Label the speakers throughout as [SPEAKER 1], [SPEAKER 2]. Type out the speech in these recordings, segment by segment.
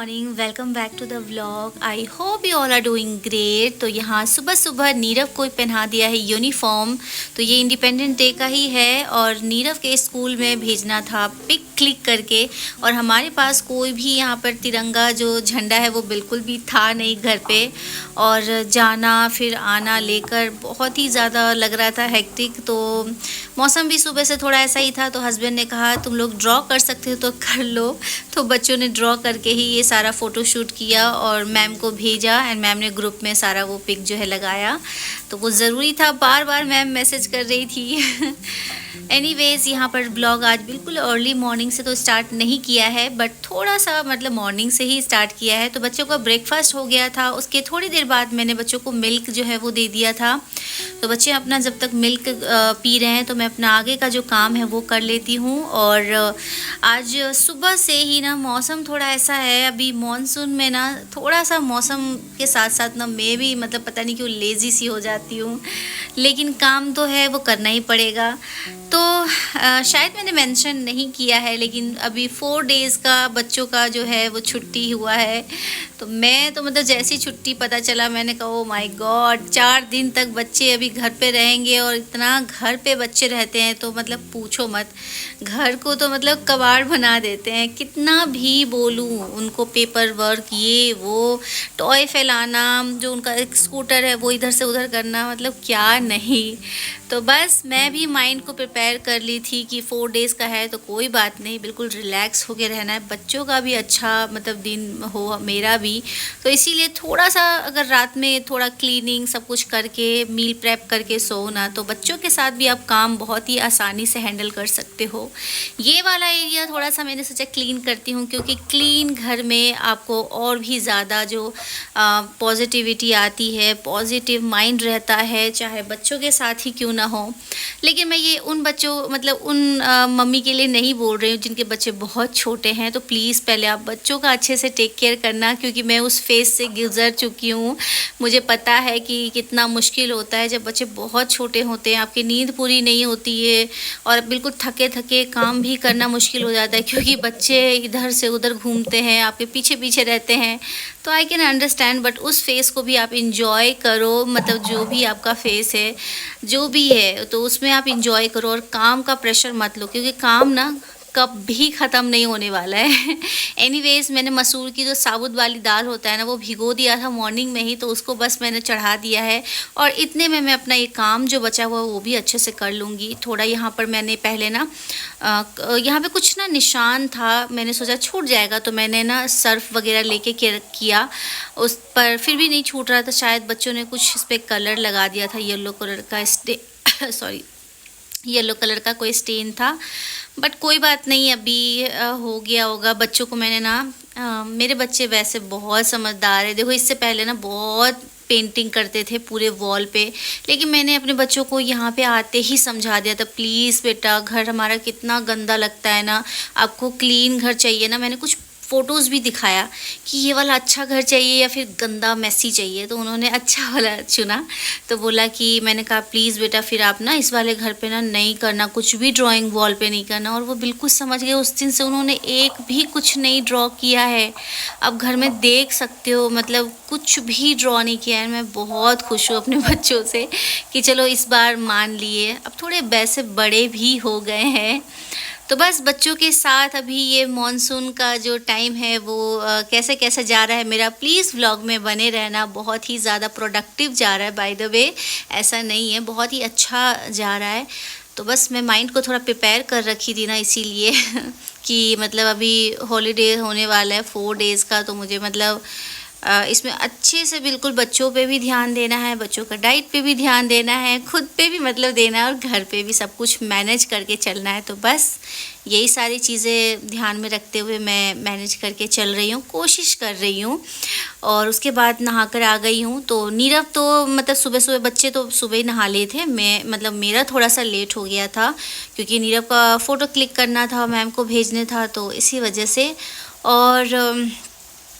[SPEAKER 1] Morning, welcome back to the vlog. I hope you all are doing great. तो यहाँ सुबह सुबह नीरव को पहना दिया है यूनिफॉर्म। तो ये इंडिपेंडेंट डे का ही है और नीरव के स्कूल में भेजना था पिक क्लिक करके। और हमारे पास कोई भी यहाँ पर तिरंगा जो झंडा है वो बिल्कुल भी था नहीं घर पे। और जाना फिर आना लेकर बहुत ही ज़्यादा लग रहा था हेक्टिक। तो मौसम भी सुबह से थोड़ा ऐसा ही था, तो हस्बैंड ने कहा तुम लोग ड्रॉ कर सकते हो तो कर लो। तो बच्चों ने ड्रॉ करके ही ये सारा फ़ोटो शूट किया और मैम को भेजा एंड मैम ने ग्रुप में सारा वो पिक जो है लगाया। तो वो ज़रूरी था, बार बार मैम मैसेज कर रही थी। एनीवेज़ यहाँ पर ब्लॉग आज बिल्कुल अर्ली मॉर्निंग से तो स्टार्ट नहीं किया है, बट थोड़ा सा मतलब मॉर्निंग से ही स्टार्ट किया है। तो बच्चों का ब्रेकफास्ट हो गया था, उसके थोड़ी देर बाद मैंने बच्चों को मिल्क जो है वो दे दिया था। तो बच्चे अपना जब तक मिल्क पी रहे हैं तो मैं अपना आगे का जो काम है वो कर लेती हूँ। और आज सुबह से ही ना मौसम थोड़ा ऐसा है, अभी मॉनसून में ना थोड़ा सा मौसम के साथ साथ ना मैं भी मतलब पता नहीं क्यों लेज़ी सी हो जाती हूँ, लेकिन काम तो है वो करना ही पड़ेगा। तो शायद मैंने मेंशन नहीं किया है, लेकिन अभी 4 डेज़ का बच्चों का जो है वो छुट्टी हुआ है। तो मैं तो मतलब जैसी छुट्टी पता चला मैंने कहा ओ माय गॉड, 4 दिन तक बच्चे अभी घर पे रहेंगे। और इतना घर पे बच्चे रहते हैं तो मतलब पूछो मत, घर को तो मतलब कबाड़ बना देते हैं। कितना भी बोलूँ उनको, पेपर वर्क ये वो, टॉय फैलाना, जो उनका एक स्कूटर है वो इधर से उधर करना, मतलब क्या नहीं। तो बस मैं भी माइंड को प्रिपेयर कर ली थी कि 4 डेज़ का है तो कोई बात नहीं, बिल्कुल रिलैक्स होके रहना है, बच्चों का भी अच्छा मतलब दिन हो, मेरा भी। तो इसीलिए थोड़ा सा अगर रात में थोड़ा क्लीनिंग सब कुछ करके मील प्रेप करके सो ना, तो बच्चों के साथ भी आप काम बहुत ही आसानी से हैंडल कर सकते हो। ये वाला एरिया थोड़ा सा मैंने सोचा क्लीन करती हूँ, क्योंकि क्लीन घर में आपको और भी ज़्यादा जो पॉजिटिविटी आती है, पॉजिटिव माइंड रहता है, चाहे बच्चों के साथ ही क्यों ना हो। लेकिन मैं ये उन बच्चों मतलब उन मम्मी के लिए नहीं बोल रही हूँ जिनके बच्चे बहुत छोटे हैं। तो प्लीज़ पहले आप बच्चों का अच्छे से टेक केयर करना, क्योंकि मैं उस फेज़ से गुज़र चुकी हूँ। मुझे पता है कि कितना मुश्किल होता है जब बच्चे बहुत छोटे होते हैं, आपकी नींद पूरी नहीं होती है और बिल्कुल थके थके काम भी करना मुश्किल हो जाता है, क्योंकि बच्चे इधर से उधर घूमते हैं, आपके पीछे पीछे रहते हैं। तो आई कैन अंडरस्टैंड, बट उस फेज़ को भी आप इंजॉय करो, मतलब जो भी आपका फेज़ है जो भी है तो उसमें आप इंजॉय करो और काम का प्रेशर मत लो, क्योंकि काम ना कभी ख़त्म नहीं होने वाला है। एनीवेज़ मैंने मसूर की जो साबुत वाली दाल होता है ना वो भिगो दिया था मॉर्निंग में ही, तो उसको बस मैंने चढ़ा दिया है। और इतने में मैं अपना ये काम जो बचा हुआ वो भी अच्छे से कर लूँगी। थोड़ा यहाँ पर मैंने पहले ना यहाँ पे कुछ ना निशान था, मैंने सोचा छूट जाएगा तो मैंने ना सर्फ वगैरह लेके किया उस पर, फिर भी नहीं छूट रहा था। शायद बच्चों ने कुछ इस पर कलर लगा दिया था, येलो कलर का सॉरी येलो कलर का कोई स्टेन था, बट कोई बात नहीं, अभी हो गया होगा। बच्चों को मैंने ना मेरे बच्चे वैसे बहुत समझदार है। देखो इससे पहले ना बहुत पेंटिंग करते थे पूरे वॉल पे, लेकिन मैंने अपने बच्चों को यहाँ पे आते ही समझा दिया था प्लीज़ बेटा, घर हमारा कितना गंदा लगता है ना, आपको क्लीन घर चाहिए ना। मैंने कुछ फ़ोटोज़ भी दिखाया कि ये वाला अच्छा घर चाहिए या फिर गंदा मैसी चाहिए, तो उन्होंने अच्छा वाला चुना। तो बोला कि मैंने कहा प्लीज़ बेटा फिर आप ना इस वाले घर पे ना नहीं करना, कुछ भी ड्राइंग वॉल पे नहीं करना। और वो बिल्कुल समझ गए, उस दिन से उन्होंने एक भी कुछ नहीं ड्रॉ किया है। अब घर में देख सकते हो, मतलब कुछ भी ड्रॉ नहीं किया है। मैं बहुत खुश हूँ अपने बच्चों से कि चलो इस बार मान लिए, अब थोड़े वैसे बड़े भी हो गए हैं। तो बस बच्चों के साथ अभी ये मॉनसून का जो टाइम है वो कैसे कैसे जा रहा है मेरा, प्लीज़ व्लॉग में बने रहना। बहुत ही ज़्यादा प्रोडक्टिव जा रहा है, बाय द वे ऐसा नहीं है, बहुत ही अच्छा जा रहा है। तो बस मैं माइंड को थोड़ा प्रिपेयर कर रखी थी ना, इसीलिए कि मतलब अभी हॉलीडे होने वाला है 4 डेज़ का, तो मुझे मतलब इसमें अच्छे से बिल्कुल बच्चों पे भी ध्यान देना है, बच्चों का डाइट पे भी ध्यान देना है, खुद पे भी मतलब देना है, और घर पे भी सब कुछ मैनेज करके चलना है। तो बस यही सारी चीज़ें ध्यान में रखते हुए मैं मैनेज करके चल रही हूँ, कोशिश कर रही हूँ। और उसके बाद नहाकर आ गई हूँ। तो नीरव तो मतलब सुबह सुबह, बच्चे तो सुबह ही नहा लिए थे, मैं मतलब मेरा थोड़ा सा लेट हो गया था क्योंकि नीरव का फ़ोटो क्लिक करना था, मैम को भेजने था, तो इसी वजह से। और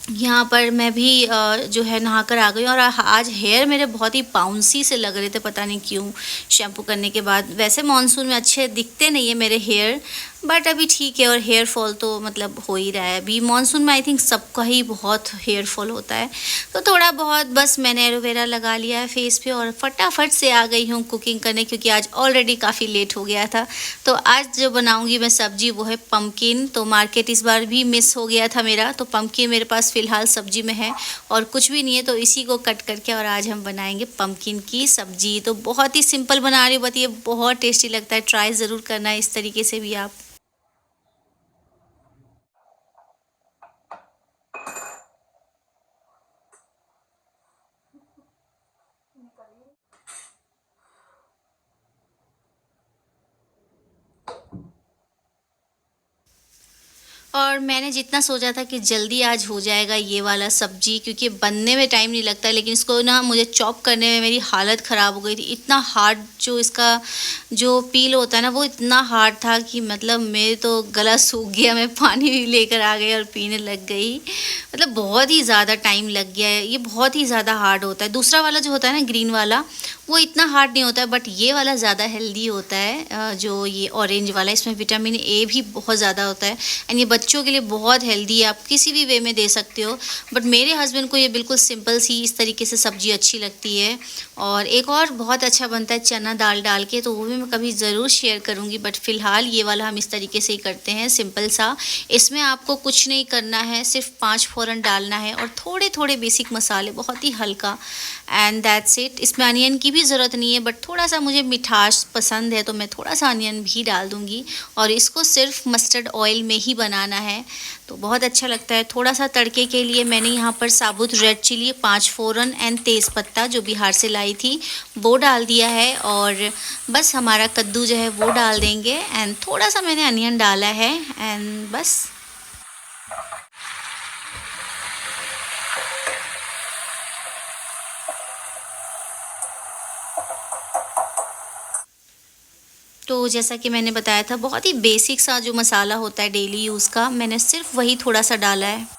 [SPEAKER 1] यहाँ पर मैं भी जो है नहाकर आ गई। और आज हेयर मेरे बहुत ही बाउंसी से लग रहे थे, पता नहीं क्यों, शैम्पू करने के बाद। वैसे मॉनसून में अच्छे दिखते नहीं है मेरे हेयर, बट अभी ठीक है। और हेयर फॉल तो मतलब हो ही रहा है, अभी मॉनसून में आई थिंक सबका ही बहुत हेयर फॉल होता है। तो थोड़ा बहुत बस मैंने एलोवेरा लगा लिया है फेस पे और फटाफट से आ गई हूँ कुकिंग करने, क्योंकि आज ऑलरेडी काफ़ी लेट हो गया था। तो आज जो बनाऊँगी मैं सब्जी वो है पम्पकिन। तो मार्केट इस बार भी मिस हो गया था मेरा, तो पम्पकिन मेरे पास फ़िलहाल सब्जी में है और कुछ भी नहीं है, तो इसी को कट करके और आज हम बनाएंगे पम्पकिन की सब्जी। तो बहुत ही सिंपल बना रही हूँ, बट ये बहुत टेस्टी लगता है, ट्राई ज़रूर करना इस तरीके से भी आप। और मैंने जितना सोचा था कि जल्दी आज हो जाएगा ये वाला सब्जी, क्योंकि बनने में टाइम नहीं लगता, लेकिन इसको ना मुझे चॉप करने में मेरी हालत ख़राब हो गई थी। इतना हार्ड जो इसका जो पील होता है ना, वो इतना हार्ड था कि मतलब मेरे तो गला सूख गया, मैं पानी भी लेकर आ गई और पीने लग गई। मतलब बहुत ही ज़्यादा टाइम लग गया है, ये बहुत ही ज़्यादा हार्ड होता है। दूसरा वाला जो होता है ना ग्रीन वाला, वो इतना हार्ड नहीं होता है, बट ये वाला ज़्यादा हेल्दी होता है। जो ये ऑरेंज वाला, इसमें विटामिन ए भी बहुत ज़्यादा होता है एंड ये बच्चों के लिए बहुत हेल्दी है, आप किसी भी वे में दे सकते हो। बट मेरे हस्बैंड को ये बिल्कुल सिंपल सी इस तरीके से सब्जी अच्छी लगती है। और एक और बहुत अच्छा बनता है चना दाल डाल के, तो वो भी मैं कभी ज़रूर शेयर करूँगी, बट फ़िलहाल ये वाला हम इस तरीके से ही करते हैं, सिंपल सा। इसमें आपको कुछ नहीं करना है, सिर्फ 5 फ़ौरन डालना है और थोड़े थोड़े बेसिक मसाले, बहुत ही हल्का, एंड दैट्स इट। इसमें अनियन की भी ज़रूरत नहीं है, बट थोड़ा सा मुझे मिठास पसंद है तो मैं थोड़ा सा अनियन भी डाल दूँगी। और इसको सिर्फ मस्टर्ड ऑयल में ही बनाना है, तो बहुत अच्छा लगता है। थोड़ा सा तड़के के लिए मैंने यहाँ पर साबुत रेड चिली, 5 फ़ौरन एंड तेज़ पत्ता जो बिहार से लाई थी वो डाल दिया है। और बस हमारा कद्दू जो है वो डाल देंगे एंड थोड़ा सा मैंने अनियन डाला है एंड बस। तो जैसा कि मैंने बताया था, बहुत ही बेसिक सा जो मसाला होता है डेली यूज़ का, मैंने सिर्फ वही थोड़ा सा डाला है।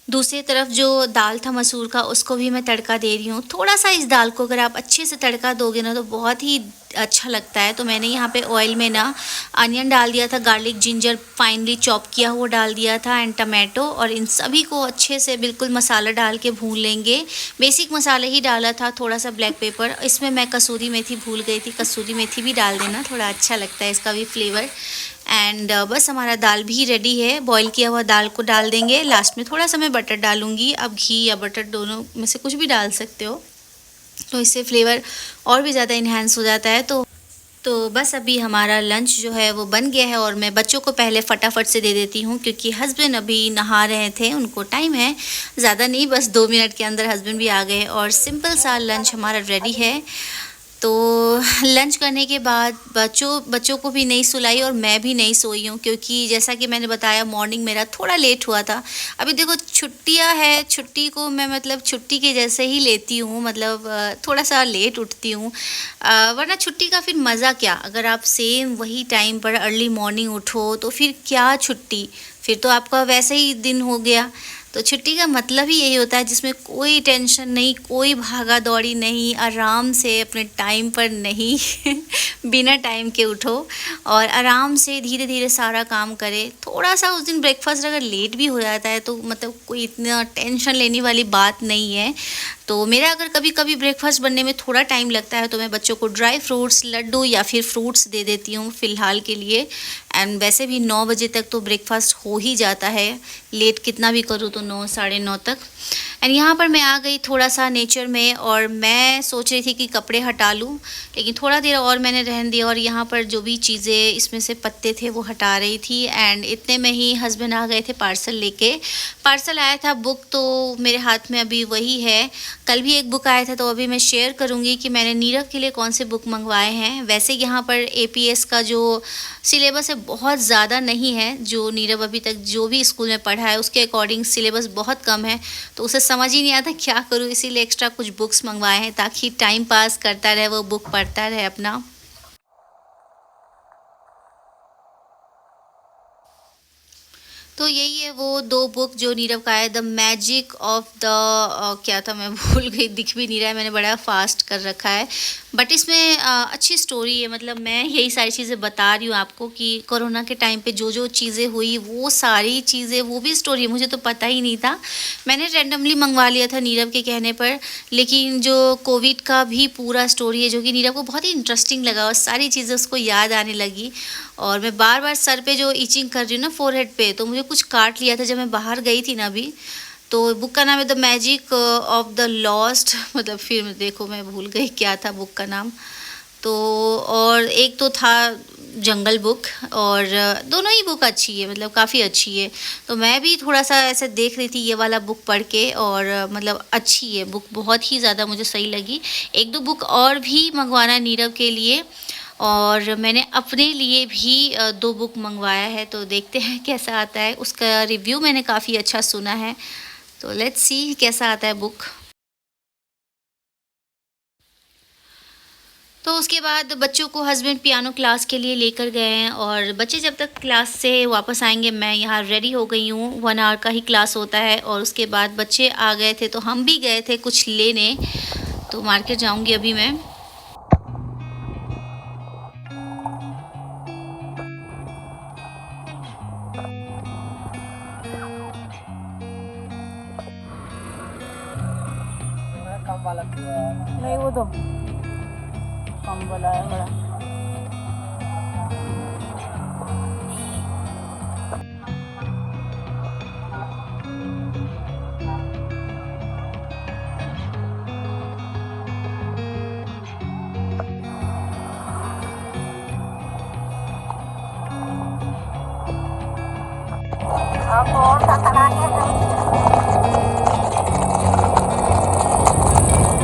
[SPEAKER 1] दूसरी तरफ जो दाल था मसूर का, उसको भी मैं तड़का दे रही हूँ। थोड़ा-सा इस दाल को अगर आप अच्छे से तड़का दोगे ना, तो बहुत ही अच्छा लगता है। तो मैंने यहाँ पे ऑयल में ना अनियन डाल दिया था, गार्लिक, जिंजर फाइनली चॉप किया हुआ डाल दिया था एंड टमाटो, और इन सभी को अच्छे से बिल्कुल मसाला डाल के भून लेंगे। बेसिक मसाले ही डाला था, थोड़ा-सा ब्लैक पेपर, इसमें मैं कसूरी मेथी भूल गई थी, कसूरी मेथी भी डाल देना, थोड़ा अच्छा लगता है इसका भी फ्लेवर। एंड बस हमारा दाल भी रेडी है। बॉईल किया हुआ दाल को डाल देंगे, लास्ट में थोड़ा सा मैं बटर डालूंगी, आप घी या बटर दोनों में से कुछ भी डाल सकते हो, तो इससे फ्लेवर और भी ज़्यादा इन्हेंस हो जाता है। तो बस अभी हमारा लंच जो है वो बन गया है और मैं बच्चों को पहले फटाफट से दे देती हूँ, क्योंकि हस्बैंड अभी नहा रहे थे, उनको टाइम है ज़्यादा नहीं, बस 2 मिनट के अंदर हस्बैंड भी आ गए और सिंपल सा लंच हमारा रेडी है। तो लंच करने के बाद बच्चों को भी नहीं सुलाई और मैं भी नहीं सोई हूँ, क्योंकि जैसा कि मैंने बताया मॉर्निंग मेरा थोड़ा लेट हुआ था। अभी देखो छुट्टियाँ है, छुट्टी को मैं मतलब छुट्टी के जैसे ही लेती हूँ, मतलब थोड़ा सा लेट उठती हूँ। वरना छुट्टी का फिर मज़ा क्या, अगर आप सेम वही टाइम पर अर्ली मॉर्निंग उठो तो फिर क्या छुट्टी, फिर तो आपका वैसे ही दिन हो गया। तो छुट्टी का मतलब ही यही होता है जिसमें कोई टेंशन नहीं, कोई भागा दौड़ी नहीं, आराम से अपने टाइम पर नहीं बिना टाइम के उठो और आराम से धीरे धीरे सारा काम करे। थोड़ा सा उस दिन ब्रेकफास्ट अगर लेट भी हो जाता है तो मतलब कोई इतना टेंशन लेने वाली बात नहीं है। तो मेरा अगर कभी कभी ब्रेकफास्ट बनने में थोड़ा टाइम लगता है तो मैं बच्चों को ड्राई फ्रूट्स, लड्डू या फिर फ्रूट्स दे देती हूँ फ़िलहाल के लिए। एंड वैसे भी 9 बजे तक तो ब्रेकफास्ट हो ही जाता है, लेट कितना भी करूँ तो 9 साढ़े 9 तक। एंड यहाँ पर मैं आ गई थोड़ा सा नेचर में, और मैं सोच रही थी कि कपड़े हटा लूँ, लेकिन थोड़ा देर और मैंने रहन दिया, और यहाँ पर जो भी चीज़ें इसमें से पत्ते थे वो हटा रही थी। एंड इतने में ही हस्बैंड आ गए थे पार्सल लेके। पार्सल आया था बुक, तो मेरे हाथ में अभी वही है। कल भी एक बुक आया था, तो अभी मैं शेयर करूँगी कि मैंने नीरव के लिए कौन से बुक मंगवाए हैं। वैसे यहाँ पर APS का जो सिलेबस है बहुत ज़्यादा नहीं है, जो नीरव अभी तक जो भी स्कूल में पढ़ा है उसके अकॉर्डिंग सिलेबस बहुत कम है, तो उसे समझ ही नहीं आता क्या करूँ, इसीलिए एक्स्ट्रा कुछ बुक्स मंगवाए हैं ताकि टाइम पास करता रहे, वो बुक पढ़ता रहे अपना। तो यही है वो 2 बुक जो नीरव का है, द मैजिक ऑफ द क्या था मैं भूल गई, दिख भी नहीं रहा है, मैंने बड़ा फास्ट कर रखा है। बट इसमें अच्छी स्टोरी है, मतलब मैं यही सारी चीज़ें बता रही हूँ आपको कि कोरोना के टाइम पे जो जो चीज़ें हुई वो सारी चीज़ें, वो भी स्टोरी है, मुझे तो पता ही नहीं था। मैंने रैंडमली मंगवा लिया था नीरव के कहने पर, लेकिन जो कोविड का भी पूरा स्टोरी है जो कि नीरव को बहुत ही इंटरेस्टिंग लगा, और सारी चीज़ें उसको याद आने लगी। और मैं बार बार सर पे जो इचिंग कर रही हूँ ना फोरहेड पे, तो मुझे कुछ काट लिया था जब मैं बाहर गई थी ना अभी। तो बुक का नाम है the magic of the lost, मतलब फिर देखो मैं भूल गई क्या था बुक का नाम। तो और एक तो था जंगल बुक, और दोनों ही बुक अच्छी है, मतलब काफ़ी अच्छी है। तो मैं भी थोड़ा सा ऐसे देख रही थी ये वाला बुक पढ़ के, और मतलब अच्छी है बुक, बहुत ही ज़्यादा मुझे सही लगी। 1-2 बुक और भी मंगवाना है नीरव के लिए, और मैंने अपने लिए भी 2 बुक मंगवाया है, तो देखते हैं कैसा आता है। उसका रिव्यू मैंने काफ़ी अच्छा सुना है, तो लेट्स सी कैसा आता है बुक। तो उसके बाद बच्चों को हस्बैंड पियानो क्लास के लिए लेकर गए हैं, और बच्चे जब तक क्लास से वापस आएंगे मैं यहाँ रेडी हो गई हूँ। 1 आवर का ही क्लास होता है, और उसके बाद बच्चे आ गए थे तो हम भी गए थे कुछ लेने। तो मार्केट जाऊँगी अभी मैं।
[SPEAKER 2] कम वाला नहीं, वो तो कम वाला है बड़ा। अब और का करा के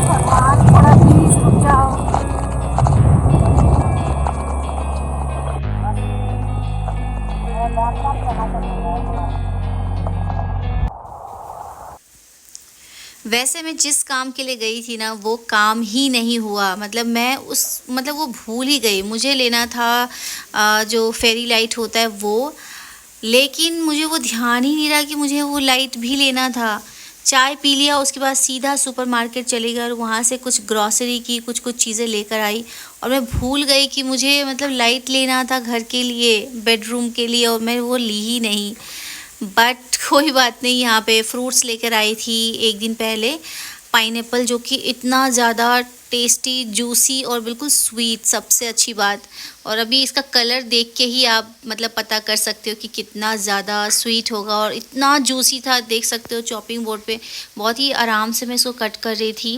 [SPEAKER 2] भगवान थोड़ा प्लीज रुक जाओ।
[SPEAKER 1] वैसे मैं जिस काम के लिए गई थी ना वो काम ही नहीं हुआ, मतलब मैं उस मतलब वो भूल ही गई। मुझे लेना था जो फेरी लाइट होता है वो, लेकिन मुझे वो ध्यान ही नहीं रहा कि मुझे वो लाइट भी लेना था। चाय पी लिया, उसके बाद सीधा सुपरमार्केट चली गई और वहाँ से कुछ ग्रॉसरी की कुछ कुछ चीज़ें लेकर आई, और मैं भूल गई कि मुझे मतलब लाइट लेना था घर के लिए, बेडरूम के लिए, और मैं वो ली ही नहीं। बट कोई बात नहीं, यहाँ पे फ्रूट्स लेकर आई थी एक दिन पहले, पाइनएप्पल जो कि इतना ज़्यादा टेस्टी, जूसी और बिल्कुल स्वीट, सबसे अच्छी बात। और अभी इसका कलर देख के ही आप मतलब पता कर सकते हो कि कितना ज़्यादा स्वीट होगा, और इतना जूसी था, देख सकते हो चॉपिंग बोर्ड पे बहुत ही आराम से मैं इसको कट कर रही थी।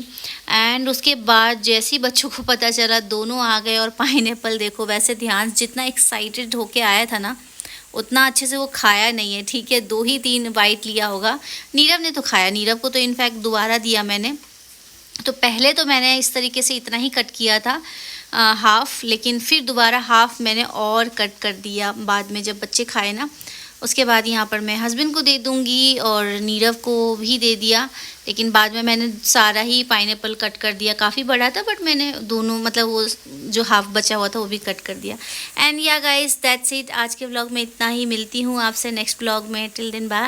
[SPEAKER 1] एंड उसके बाद जैसे ही बच्चों को पता चला दोनों आ गए, और पाइनएप्पल देखो, वैसे ध्यान जितना एक्साइटेड होके आया था ना उतना अच्छे से वो खाया नहीं है, ठीक है 2 ही 3 बाइट लिया होगा। नीरव ने तो खाया, नीरव को तो इनफैक्ट दोबारा दिया मैंने। तो पहले तो मैंने इस तरीके से इतना ही कट किया था हाफ़, लेकिन फिर दोबारा हाफ़ मैंने और कट कर दिया बाद में जब बच्चे खाए ना। उसके बाद यहाँ पर मैं हस्बैंड को दे दूँगी और नीरव को भी दे दिया, लेकिन बाद में मैंने सारा ही पाइनएप्पल कट कर दिया। काफ़ी बड़ा था बट मैंने दोनों मतलब वो जो हाफ़ बचा हुआ था वो भी कट कर दिया। एंड या गाइस दैट्स इट, आज के व्लॉग में इतना ही। मिलती हूँ आपसे नेक्स्ट व्लॉग में, टिल देन बाय।